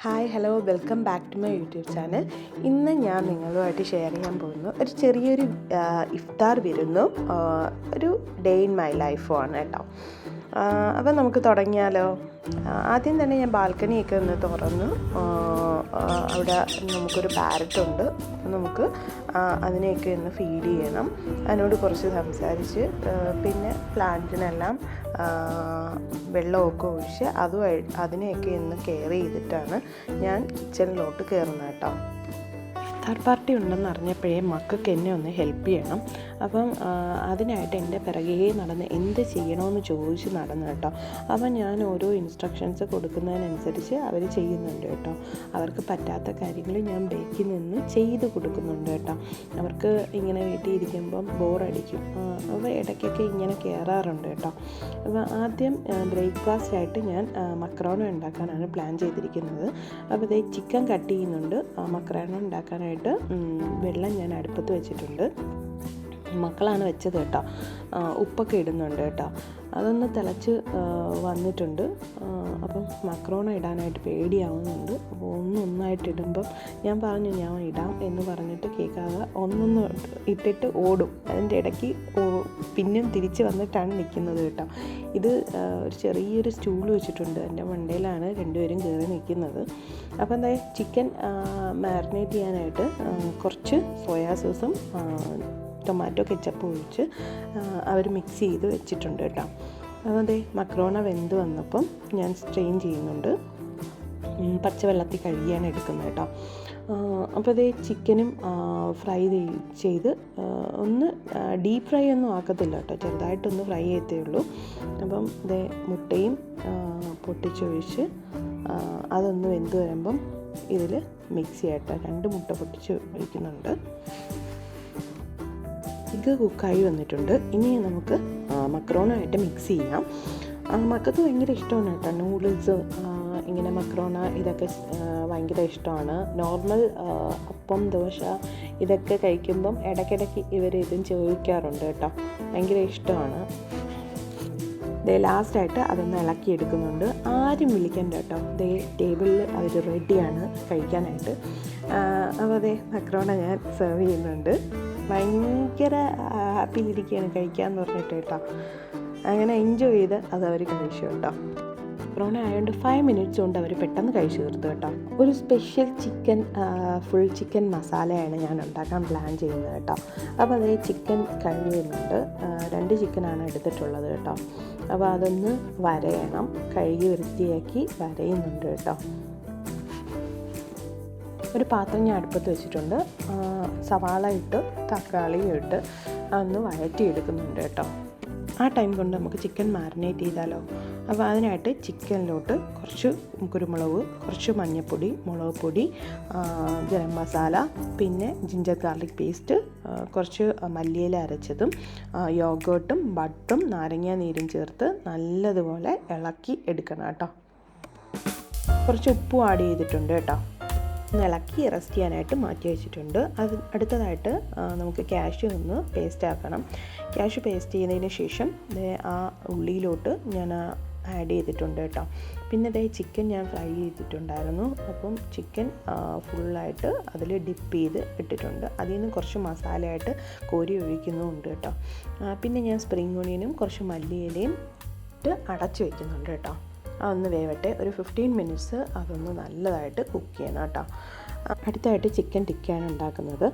Hi hello welcome back to my YouTube channel. ഇന്ന് ഞാൻ നിങ്ങളുമായിട്ട് ഷെയർ ചെയ്യാൻ പോകുന്നു ഒരു ചെറിയൊരു ഇഫ്താർ വിരുന്നും ഒരു ഡേ ഇൻ മൈ ലൈഫും ആണ് കേട്ടോ. അപ്പം നമുക്ക് തുടങ്ങിയാലോ. ആദ്യം തന്നെ ഞാൻ ബാൽക്കണിയൊക്കെ ഒന്ന് തുറന്നു. അവിടെ നമുക്കൊരു പാരറ്റുണ്ട്, നമുക്ക് അതിനെയൊക്കെ ഒന്ന് ഫീഡ് ചെയ്യണം. അതിനോട് കുറച്ച് സംസാരിച്ച് പിന്നെ പ്ലാന്റിനെല്ലാം വെള്ളമൊക്കെ ഒഴിച്ച് അതിനെയൊക്കെ ഒന്ന് കെയർ ചെയ്തിട്ടാണ് ഞാൻ കിച്ചണിലോട്ട് കയറുന്നത് കേട്ടോ. ഇഫ്താർ പാർട്ടി ഉണ്ടെന്ന് അറിഞ്ഞപ്പോഴേ മക്കൾക്ക് എന്നെ ഒന്ന് ഹെൽപ്പ് ചെയ്യണം. അപ്പം അതിനായിട്ട് എൻ്റെ പിറകെ നടന്ന് എന്ത് ചെയ്യണമെന്ന് ചോദിച്ച് നടന്നു കേട്ടോ. അപ്പം ഞാൻ ഓരോ ഇൻസ്ട്രക്ഷൻസ് കൊടുക്കുന്നതിനനുസരിച്ച് അവർ ചെയ്യുന്നുണ്ട് കേട്ടോ. അവർക്ക് പറ്റാത്ത കാര്യങ്ങൾ ഞാൻ ബേക്കിൽ നിന്ന് ചെയ്ത് കൊടുക്കുന്നുണ്ട് കേട്ടോ. അവർക്ക് ഇങ്ങനെ വീട്ടിൽ ഇരിക്കുമ്പം ബോറടിക്കും, അപ്പോൾ ഇടയ്ക്കൊക്കെ ഇങ്ങനെ കയറാറുണ്ട് കേട്ടോ. അപ്പോൾ ആദ്യം ബ്രേക്ക്ഫാസ്റ്റായിട്ട് ഞാൻ മക്രോണ ഉണ്ടാക്കാനാണ് പ്ലാൻ ചെയ്തിരിക്കുന്നത്. അപ്പോൾ ഇതേ ചിക്കൻ കട്ട് ചെയ്യുന്നുണ്ട്. മക്രോണ ഉണ്ടാക്കാനായിട്ട് വെള്ളം ഞാൻ അടുപ്പത്ത് വെച്ചിട്ടുണ്ട്. മക്കളാണ് വെച്ചത് കേട്ടോ. ഉപ്പൊക്കെ ഇടുന്നുണ്ട് കേട്ടോ. അതൊന്ന് തിളച്ച് വന്നിട്ടുണ്ട്. അപ്പം മക്രോണ ഇടാനായിട്ട് പേടിയാവുന്നുണ്ട്. അപ്പോൾ ഒന്നൊന്നായിട്ട് ഇടുമ്പം ഞാൻ പറഞ്ഞു ഞാൻ ഇടാം എന്ന് പറഞ്ഞിട്ട് കേൾക്കാതെ ഒന്നൊന്ന് ഇട്ടിട്ട് ഓടും. അതിൻ്റെ ഇടയ്ക്ക് പിന്നും തിരിച്ച് വന്നിട്ടാണ് നിൽക്കുന്നത് കേട്ടോ. ഇത് ഒരു ചെറിയൊരു സ്റ്റൂൾ വെച്ചിട്ടുണ്ട്, എൻ്റെ മണ്ടയിലാണ് രണ്ടുപേരും കയറി നിൽക്കുന്നത്. അപ്പോൾ എന്താ ചിക്കൻ മാരിനേറ്റ് ചെയ്യാനായിട്ട് കുറച്ച് സോയാ സോസും ടൊമാറ്റോ കെച്ചപ്പ് ഒഴിച്ച് അവർ മിക്സ് ചെയ്ത് വെച്ചിട്ടുണ്ട് കേട്ടോ. അതേ മക്രോണ വെന്ത് വന്നപ്പം ഞാൻ സ്ട്രെയിൻ ചെയ്യുന്നുണ്ട്, പച്ചവെള്ളത്തിൽ കഴുകിയാണ് എടുക്കുന്നത് കേട്ടോ. അപ്പോൾ അതേ ചിക്കനും ഫ്രൈ ചെയ്ത് ഒന്ന് ഡീപ്പ് ഫ്രൈ ഒന്നും ആക്കത്തില്ല കേട്ടോ, ചെറുതായിട്ടൊന്ന് ഫ്രൈ ചെയ്തേ ഉള്ളൂ. അപ്പം അതേ മുട്ടയും പൊട്ടിച്ചൊഴിച്ച് അതൊന്ന് വെന്ത് വരുമ്പം ഇതിൽ മിക്സ് ചെയ്യട്ടോ. 2 മുട്ട പൊട്ടിച്ച് ഒഴിക്കുന്നുണ്ട്. ഇത് കുക്കായി വന്നിട്ടുണ്ട്. ഇനി നമുക്ക് മക്രോണ ആയിട്ട് മിക്സ് ചെയ്യാം. മക്കൾക്ക് ഭയങ്കര ഇഷ്ടമാണ് കേട്ടോ നൂഡിൽസ്, ഇങ്ങനെ മക്രോണ ഇതൊക്കെ ഭയങ്കര ഇഷ്ടമാണ്. നോർമൽ അപ്പം ദോശ ഇതൊക്കെ കഴിക്കുമ്പം ഇടയ്ക്കിടയ്ക്ക് ഇവർ ഇതും ചോദിക്കാറുണ്ട് കേട്ടോ. ഭയങ്കര ഇഷ്ടമാണ്. ലാസ്റ്റായിട്ട് അതൊന്ന് ഇളക്കിയെടുക്കുന്നുണ്ട്. ആരും വിളിക്കണ്ട കേട്ടോ. ടേബിളിൽ അവർ റെഡിയാണ് കഴിക്കാനായിട്ട്. അപ്പോൾ മക്രോണ ഞാൻ സെർവ് ചെയ്യുന്നുണ്ട്. ഭയങ്കര ഹാപ്പിയിലിരിക്കുകയാണ് കഴിക്കാമെന്ന് പറഞ്ഞിട്ട് കേട്ടോ. അങ്ങനെ എൻജോയ് ചെയ്ത് അത് അവർ കഴിച്ചു കേട്ടോ. മക്രോണ ആയതുകൊണ്ട് 5 മിനിറ്റ്സ് കൊണ്ട് അവർ പെട്ടെന്ന് കഴിച്ചു തീർത്തു കേട്ടോ. ഒരു സ്പെഷ്യൽ ചിക്കൻ ഫുൾ ചിക്കൻ മസാലയാണ് ഞാൻ ഉണ്ടാക്കാൻ പ്ലാൻ ചെയ്യുന്നത് കേട്ടോ. അപ്പോൾ അതേ ചിക്കൻ കഴുകുന്നുണ്ട്. 2 ചിക്കനാണ് എടുത്തിട്ടുള്ളത് കേട്ടോ. അപ്പോൾ അതൊന്ന് വരയണം, കഴുകി വൃത്തിയാക്കി വരയുന്നുണ്ട് കേട്ടോ. ഒരു പാത്രം ഞാൻ അടുപ്പത്ത് വെച്ചിട്ടുണ്ട്. സവാള ഇട്ട് തക്കാളിയും ഇട്ട് അതൊന്ന് വഴറ്റിയെടുക്കുന്നുണ്ട് കേട്ടോ. ആ ടൈം കൊണ്ട് നമുക്ക് ചിക്കൻ മാരിനേറ്റ് ചെയ്താലോ. അപ്പോൾ അതിനായിട്ട് ചിക്കനിലോട്ട് കുറച്ച് കുരുമുളക്, കുറച്ച് മഞ്ഞൾപ്പൊടി, മുളക് പൊടി, ഗരം മസാല, പിന്നെ ജിഞ്ചർ ഗാർലിക് പേസ്റ്റ്, കുറച്ച് മല്ലിയില അരച്ചതും യോഗോട്ടും ബട്ടറും നാരങ്ങ നീരും ചേർത്ത് നല്ലതുപോലെ ഇളക്കി എടുക്കണം കേട്ടോ. കുറച്ച് ഉപ്പും ആഡ് ചെയ്തിട്ടുണ്ട് കേട്ടോ. ഇളക്കി റെസ്റ്റ് ചെയ്യാനായിട്ട് മാറ്റി വെച്ചിട്ടുണ്ട്. അടുത്തതായിട്ട് നമുക്ക് കാഷ്യൂ ഒന്ന് പേസ്റ്റ് ആക്കണം. കാഷ്യൂ പേസ്റ്റ് ചെയ്തതിന് ശേഷം ആ ഉള്ളിയിലോട്ട് ഞാൻ ആഡ് ചെയ്തിട്ടുണ്ട് കേട്ടോ. പിന്നെ ചിക്കൻ ഞാൻ ഫ്രൈ ചെയ്തിട്ടുണ്ടായിരുന്നു. അപ്പം ചിക്കൻ ഫുള്ളായിട്ട് അതിൽ ഡിപ്പ് ചെയ്ത് ഇട്ടിട്ടുണ്ട്. അതിൽ നിന്ന് കുറച്ച് മസാലയായിട്ട് കോരി ഒഴിക്കുന്നുമുണ്ട് കേട്ടോ. പിന്നെ ഞാൻ സ്പ്രിംഗ് ഓണിയനും കുറച്ച് മല്ലിയിലയും ഇട്ട് അടച്ചു വയ്ക്കുന്നുണ്ട് കേട്ടോ. അതൊന്ന് വേവട്ടെ. ഒരു 15 മിനിറ്റ്സ് അതൊന്ന് നല്ലതായിട്ട് കുക്ക് ചെയ്യണം കേട്ടോ. അടുത്തായിട്ട് ചിക്കൻ ടിക്കയാണ് ഉണ്ടാക്കുന്നത്.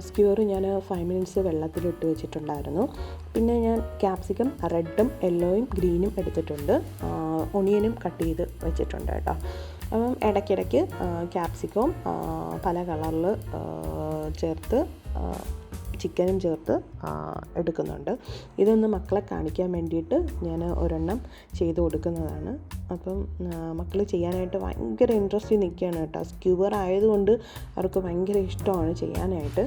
സ്ക്യൂർ ഞാൻ 5 മിനിറ്റ്സ് വെള്ളത്തിലിട്ട് വെച്ചിട്ടുണ്ടായിരുന്നു. പിന്നെ ഞാൻ ക്യാപ്സിക്കം റെഡും യെല്ലോയും ഗ്രീനും എടുത്തിട്ടുണ്ട്. ഒണിയനും കട്ട് ചെയ്ത് വെച്ചിട്ടുണ്ട് കേട്ടോ. അപ്പം ഇടയ്ക്കിടയ്ക്ക് ക്യാപ്സിക്കവും പല കളറിൽ ചേർത്ത് ചിക്കനും ചേർത്ത് എടുക്കുന്നുണ്ട്. ഇതൊന്ന് മക്കളെ കാണിക്കാൻ വേണ്ടിയിട്ട് ഞാൻ ഒരെണ്ണം ചെയ്ത് കൊടുക്കുന്നതാണ്. അപ്പം മക്കൾ ചെയ്യാനായിട്ട് ഭയങ്കര ഇൻട്രസ്റ്റിൽ നിൽക്കുകയാണ് കേട്ടോ. സ്ക്യൂവർ ആയതുകൊണ്ട് അവർക്ക് ഭയങ്കര ഇഷ്ടമാണ് ചെയ്യാനായിട്ട്.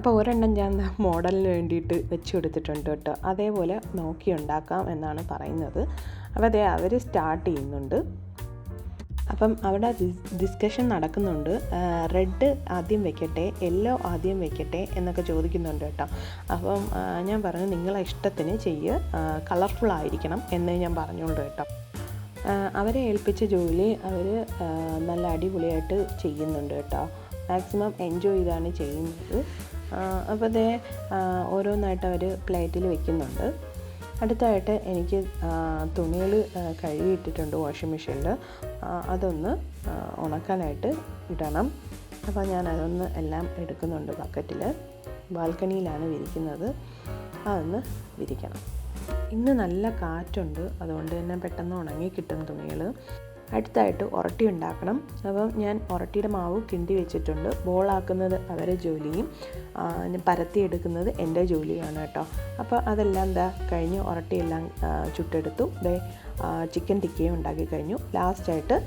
അപ്പോൾ ഒരെണ്ണം ഞാൻ മോഡലിന് വേണ്ടിയിട്ട് വെച്ച് കൊടുത്തിട്ടുണ്ട് കേട്ടോ. അതേപോലെ നോക്കി ഉണ്ടാക്കാം എന്നാണ് പറയുന്നത്. അപ്പോൾ അവർ സ്റ്റാർട്ട് ചെയ്യുന്നുണ്ട്. അപ്പം അവിടെ ഡിസ്കഷൻ നടക്കുന്നുണ്ട്. റെഡ് ആദ്യം വെക്കട്ടെ, യെല്ലോ ആദ്യം വെക്കട്ടെ എന്നൊക്കെ ചോദിക്കുന്നുണ്ട് കേട്ടോ. അപ്പം ഞാൻ പറഞ്ഞു നിങ്ങളെ ഇഷ്ടത്തിന് ചെയ്യുക, കളർഫുൾ ആയിരിക്കണം എന്ന് ഞാൻ പറഞ്ഞുകൊണ്ട് കേട്ടോ. അവരെ ഏൽപ്പിച്ച ജോലി അവർ നല്ല അടിപൊളിയായിട്ട് ചെയ്യുന്നുണ്ട് കേട്ടോ. മാക്സിമം എൻജോയ് ചെയ്താണ് ചെയ്യുന്നത്. അപ്പോൾ അതേ ഓരോന്നായിട്ട് അവർ പ്ലേറ്റിൽ വെക്കുന്നുണ്ട്. അടുത്തായിട്ട് എനിക്ക് തുണികൾ കഴുകിയിട്ടിട്ടുണ്ട് വാഷിംഗ് മെഷീനിൽ. അതൊന്ന് ഉണക്കാനായിട്ട് ഇടണം. അപ്പോൾ ഞാൻ അതൊന്ന് എല്ലാം എടുക്കുന്നുണ്ട് ബക്കറ്റിൽ. ബാൽക്കണിയിലാണ് വിരിക്കുന്നത്. അതൊന്ന് വിരിക്കണം. ഇന്ന് നല്ല കാറ്റുണ്ട്, അതുകൊണ്ട് തന്നെ പെട്ടെന്ന് ഉണങ്ങി കിട്ടും തുണികൾ. അടുത്തായിട്ട് ഉറട്ടി ഉണ്ടാക്കണം. അപ്പം ഞാൻ ഉറട്ടിയുടെ മാവ് കിണ്ടി വെച്ചിട്ടുണ്ട്. ബോളാക്കുന്നത് അവരെ ജോലിയും പരത്തിയെടുക്കുന്നത് എൻ്റെ ജോലിയാണ് കേട്ടോ. അപ്പോൾ അതെല്ലാം എന്താ കഴിഞ്ഞ് ഉറട്ടിയെല്ലാം ചുട്ടെടുത്തു. ചിക്കൻ ടിക്കയും ഉണ്ടാക്കി കഴിഞ്ഞു. ലാസ്റ്റായിട്ട്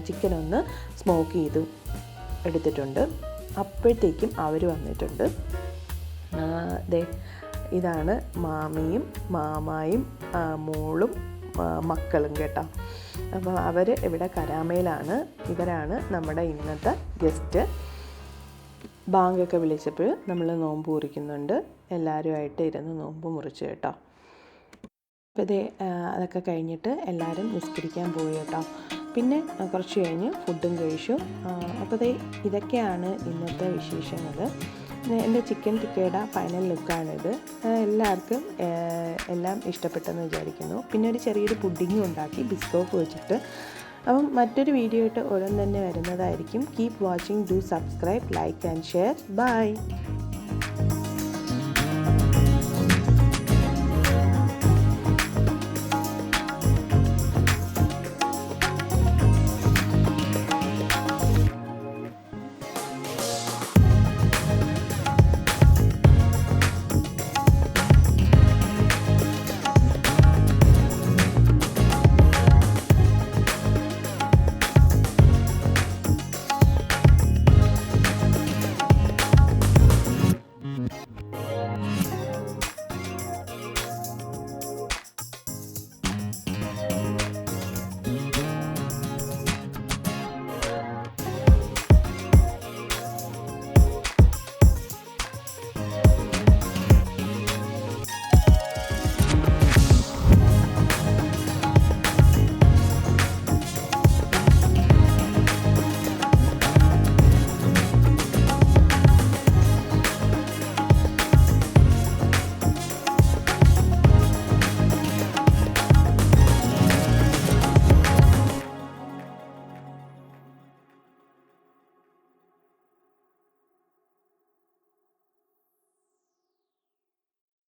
ചിക്കനൊന്ന് സ്മോക്ക് ചെയ്ത് എടുത്തിട്ടുണ്ട്. അപ്പോഴത്തേക്കും അവർ വന്നിട്ടുണ്ട്. ഇതാണ് മാമിയും മാമായും മോളും മക്കളും കേട്ടോ. അപ്പോൾ അവർ ഇവിടെ കരാമയിലാണ്. ഇവരാണ് നമ്മുടെ ഇന്നത്തെ ഗസ്റ്റ്. ബാങ്കൊക്കെ വിളിച്ചപ്പോൾ നമ്മൾ നോമ്പ് മുറിക്കുന്നുണ്ട്. എല്ലാവരുമായിട്ട് ഇരുന്ന് നോമ്പ് മുറിച്ചു കേട്ടോ. അപ്പോൾ അതൊക്കെ കഴിഞ്ഞിട്ട് എല്ലാവരും നിസ്കരിക്കാൻ പോയി കേട്ടോ. പിന്നെ കുറച്ച് കഴിഞ്ഞ് ഫുഡും കഴിച്ചു. അപ്പോൾ ഇതൊക്കെയാണ് ഇന്നത്തെ വിശേഷങ്ങൾ. എൻ്റെ ചിക്കൻ ടിക്കയുടെ ഫൈനൽ ലുക്കാണിത്. എല്ലാവർക്കും എല്ലാം ഇഷ്ടപ്പെട്ടെന്ന് വിചാരിക്കുന്നു. പിന്നെ ഒരു ചെറിയൊരു പുഡിങ്ങും ഉണ്ടാക്കി ബിസ്കോപ്പ് വെച്ചിട്ട്. അപ്പം മറ്റൊരു വീഡിയോ ആയിട്ട് ഉടൻ തന്നെ വരുന്നതായിരിക്കും. Keep watching, do subscribe, like and share. By.